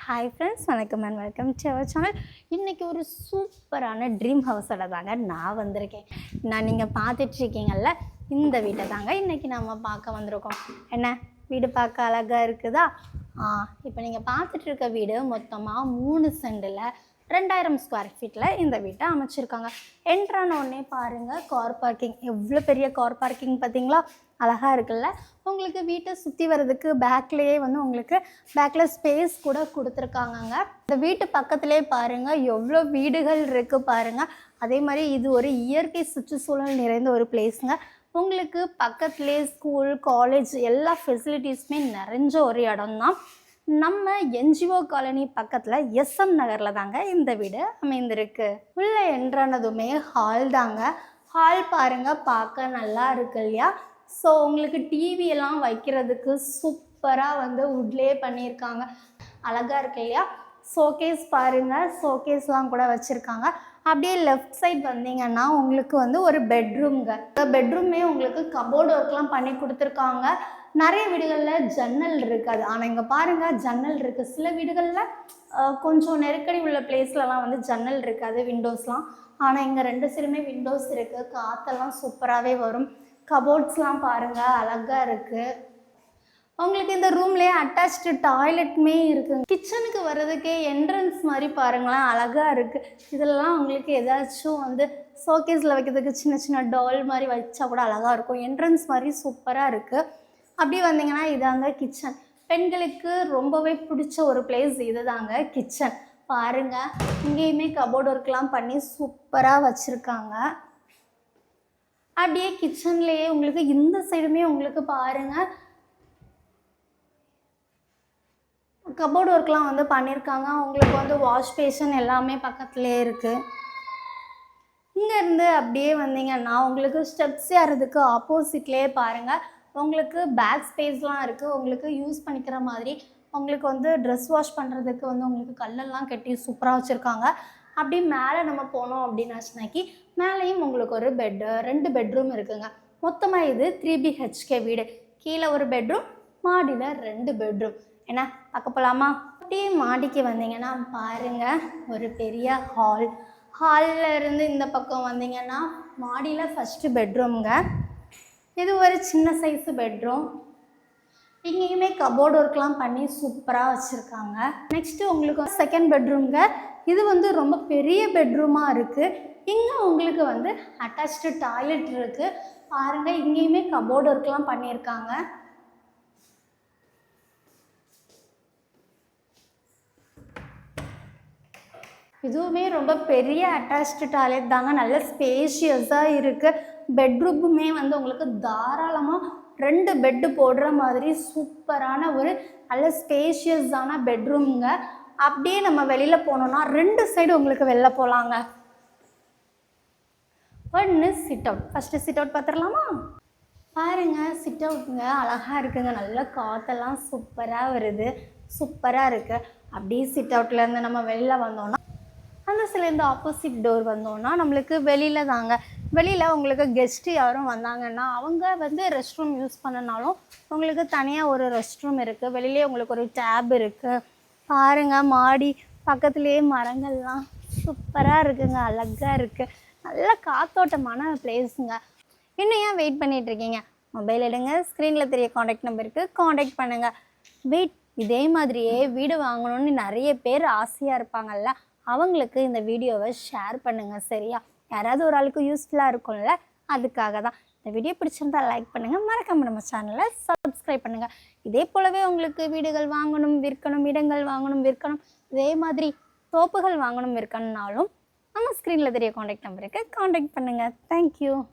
Hi friends, வணக்கம் and welcome to our channel. இன்றைக்கி ஒரு சூப்பரான ட்ரீம் ஹவுஸோட தாங்க நான் வந்திருக்கேன். நீங்கள் பார்த்துட்ருக்கீங்கள்ல, இந்த வீட்டை தாங்க இன்றைக்கி நம்ம பார்க்க வந்திருக்கோம். என்ன வீடு பார்க்க அழகாக இருக்குதா? இப்போ நீங்கள் பார்த்துட்ருக்க வீடு மொத்தமாக 3 சென்டில் 2000 ஸ்கொயர் ஃபீட்டில் இந்த வீட்டை அமைச்சிருக்காங்க. என்ட்ரானோடனே பாருங்கள், கார் பார்க்கிங். எவ்வளோ பெரிய கார் பார்க்கிங் பார்த்தீங்களா? அழகாக இருக்குல்ல? உங்களுக்கு வீட்டை சுற்றி வர்றதுக்கு பேக்லேயே உங்களுக்கு பேக்கில் ஸ்பேஸ் கூட கொடுத்துருக்காங்கங்க. இந்த வீட்டு பக்கத்துலேயே பாருங்கள் எவ்வளோ வீடுகள் இருக்குது பாருங்கள். அதே மாதிரி இது ஒரு இயற்கை சுற்றுச்சூழல் நிறைந்த ஒரு பிளேஸுங்க. உங்களுக்கு பக்கத்துலேயே ஸ்கூல், காலேஜ் எல்லா ஃபெசிலிட்டிஸுமே நிறைஞ்ச ஒரு இடம் தான். நம்ம என்ஜிஓ காலனி பக்கத்தில் எஸ்எம் நகரில் தாங்க இந்த வீடு அமைந்திருக்கு. உள்ளே என்ட்ரானதுமே ஹால் தாங்க. ஹால் பாருங்கள், பார்க்க நல்லா இருக்கு இல்லையா? ஸோ உங்களுக்கு டிவியெல்லாம் வைக்கிறதுக்கு சூப்பராக வுட்லேயே பண்ணியிருக்காங்க. அழகாக இருக்கு இல்லையா? ஷோகேஸ் பாருங்கள், ஷோகேஸ்லாம் கூட வச்சுருக்காங்க. அப்படியே லெஃப்ட் சைட் வந்தீங்கன்னா உங்களுக்கு ஒரு பெட்ரூம்ங்க. பெட்ரூமே உங்களுக்கு கபோர்டு ஒர்க்லாம் பண்ணி கொடுத்துருக்காங்க. நிறைய வீடுகளில் ஜன்னல் இருக்காது, ஆனால் இங்கே பாருங்கள் ஜன்னல் இருக்குது. சில வீடுகளில் கொஞ்சம் நெருக்கடி உள்ள பிளேஸ்லலாம் ஜன்னல் இருக்காது, விண்டோஸ்லாம். ஆனால் இங்கே 2 சைடுமே விண்டோஸ் இருக்குது, காற்றெல்லாம் சூப்பராகவே வரும். கபோர்ட்ஸ்லாம் பாருங்கள் அழகாக இருக்குது. உங்களுக்கு இந்த ரூம்லேயே அட்டாச்டு டாய்லெட்டுமே இருக்குங்க. கிச்சனுக்கு வர்றதுக்கே என்ட்ரன்ஸ் மாதிரி பாருங்களேன், அழகாக இருக்குது. இதெல்லாம் உங்களுக்கு ஏதாச்சும் ஷோகேஸில் வைக்கிறதுக்கு சின்ன சின்ன டால் மாதிரி வச்சா கூட அழகாக இருக்கும். என்ட்ரன்ஸ் மாதிரி சூப்பராக இருக்குது. அப்படி வந்தீங்கன்னா இதாங்க கிச்சன். பெண்களுக்கு ரொம்பவே பிடிச்ச ஒரு பிளேஸ் இது தாங்க கிச்சன். பாருங்கள், இங்கேயுமே கபோர்ட் ஒர்க்லாம் பண்ணி சூப்பராக வச்சுருக்காங்க. அப்படியே கிச்சன்லேயே உங்களுக்கு இந்த சைடுமே உங்களுக்கு பாருங்கள் கபோர்ட் ஒர்க்லாம் பண்ணியிருக்காங்க. உங்களுக்கு வாஷ் பேஷன் எல்லாமே பக்கத்துலேயே இருக்குது. இங்கேருந்து அப்படியே வந்தீங்கன்னா உங்களுக்கு ஸ்டெப்ஸ் ஏறதுக்கு ஆப்போசிட்லேயே பாருங்கள் உங்களுக்கு பேக் ஸ்பேஸ்லாம் இருக்குது. உங்களுக்கு யூஸ் பண்ணிக்கிற மாதிரி உங்களுக்கு ட்ரெஸ் வாஷ் பண்ணுறதுக்கு உங்களுக்கு கல்லெல்லாம் கட்டி சூப்பராக வச்சுருக்காங்க. அப்படி மேலே நம்ம போனோம் அப்படின்னாச்சுனாக்கி மேலேயும் உங்களுக்கு ஒரு 2 பெட்ரூம் இருக்குங்க. மொத்தமாக இது 3 BHK வீடு. கீழே ஒரு பெட்ரூம், மாடியில் 2 பெட்ரூம். என்ன பார்க்க போகலாமா? அப்படியே மாடிக்கு வந்தீங்கன்னா பாருங்கள் ஒரு பெரிய ஹாலில் இருந்து இந்த பக்கம் வந்தீங்கன்னா மாடியில் ஃபஸ்ட்டு பெட்ரூம்ங்க. இது ஒரு சின்ன சைஸு பெட்ரூம். இங்கேயுமே கபோர்ட் ஒர்க்லாம் பண்ணி சூப்பராக வச்சுருக்காங்க. நெக்ஸ்ட்டு உங்களுக்கு செகண்ட் பெட்ரூம்ங்க. இது ரொம்ப பெரிய பெட்ரூமாக இருக்குது. இங்கே உங்களுக்கு அட்டாச்டு டாய்லெட் இருக்குது. பாருங்கள், இங்கேயுமே கபோர்ட் ஒர்க்லாம் பண்ணியிருக்காங்க. இதுவுமே ரொம்ப பெரிய அட்டாச்டு டாய்லெட் தாங்க. நல்ல ஸ்பேஷியஸாக இருக்குது. பெட்ரூமுமே உங்களுக்கு தாராளமாக 2 பெட்டு போடுற மாதிரி சூப்பரான ஒரு நல்ல ஸ்பேஷியஸான பெட்ரூம்ங்க. அப்படியே நம்ம வெளியில் போனோம்னா 2 சைடு உங்களுக்கு வெளில போகலாங்க. ஒன்று sit out. First sit out பார்த்துடலாமா? பாருங்கள், சிட் அவுட்டுங்க அழகாக இருக்குங்க. நல்ல காற்றெல்லாம் சூப்பராக வருது, சூப்பராக இருக்குது. அப்படியே சிட் அவுட்லேருந்து நம்ம வெளியில் வந்தோம்னா அந்த சிலேருந்து ஆப்போசிட் டோர் வந்தோன்னா நம்மளுக்கு வெளியில் தாங்க. வெளியில் உங்களுக்கு கெஸ்ட்டு யாரும் வந்தாங்கன்னா அவங்க ரெஸ்ட் ரூம் யூஸ் பண்ணனாலும் உங்களுக்கு தனியாக ஒரு ரெஸ்ட் ரூம் இருக்குது. வெளியிலே உங்களுக்கு ஒரு டேப் இருக்குது. பாருங்கள், மாடி பக்கத்துலேயே மரங்கள்லாம் சூப்பராக இருக்குங்க, அழகாக இருக்குது. நல்ல காத்தோட்டமான பிளேஸுங்க. இன்னும் ஏன் வெயிட் பண்ணிகிட்ருக்கீங்க? மொபைல் எடுங்க, ஸ்க்ரீனில் தெரிய காண்டாக்ட் நம்பருக்கு காண்டாக்ட் பண்ணுங்கள். இதே மாதிரியே வீடு வாங்கணும்னு நிறைய பேர் ஆசையாக இருப்பாங்கல்ல, அவங்களுக்கு இந்த வீடியோவை ஷேர் பண்ணுங்கள். சரியா? யாராவது ஒரு ஆளுக்கு யூஸ்ஃபுல்லாக இருக்கும்ல, அதுக்காக தான். இந்த வீடியோ பிடிச்சிருந்தால் லைக் பண்ணுங்கள், மறக்காம நம்ம சேனலை சப்ஸ்கிரைப் பண்ணுங்கள். இதே போலவே உங்களுக்கு வீடுகள் வாங்கணும், விற்கணும், இடங்கள் வாங்கணும், விற்கணும், இதே மாதிரி தோப்புகள் வாங்கணும், விற்கணும்னாலும் நம்ம ஸ்க்ரீனில் தெரிய காண்டாக்ட் நம்பருக்கு காண்டாக்ட் பண்ணுங்கள். தேங்க்யூ.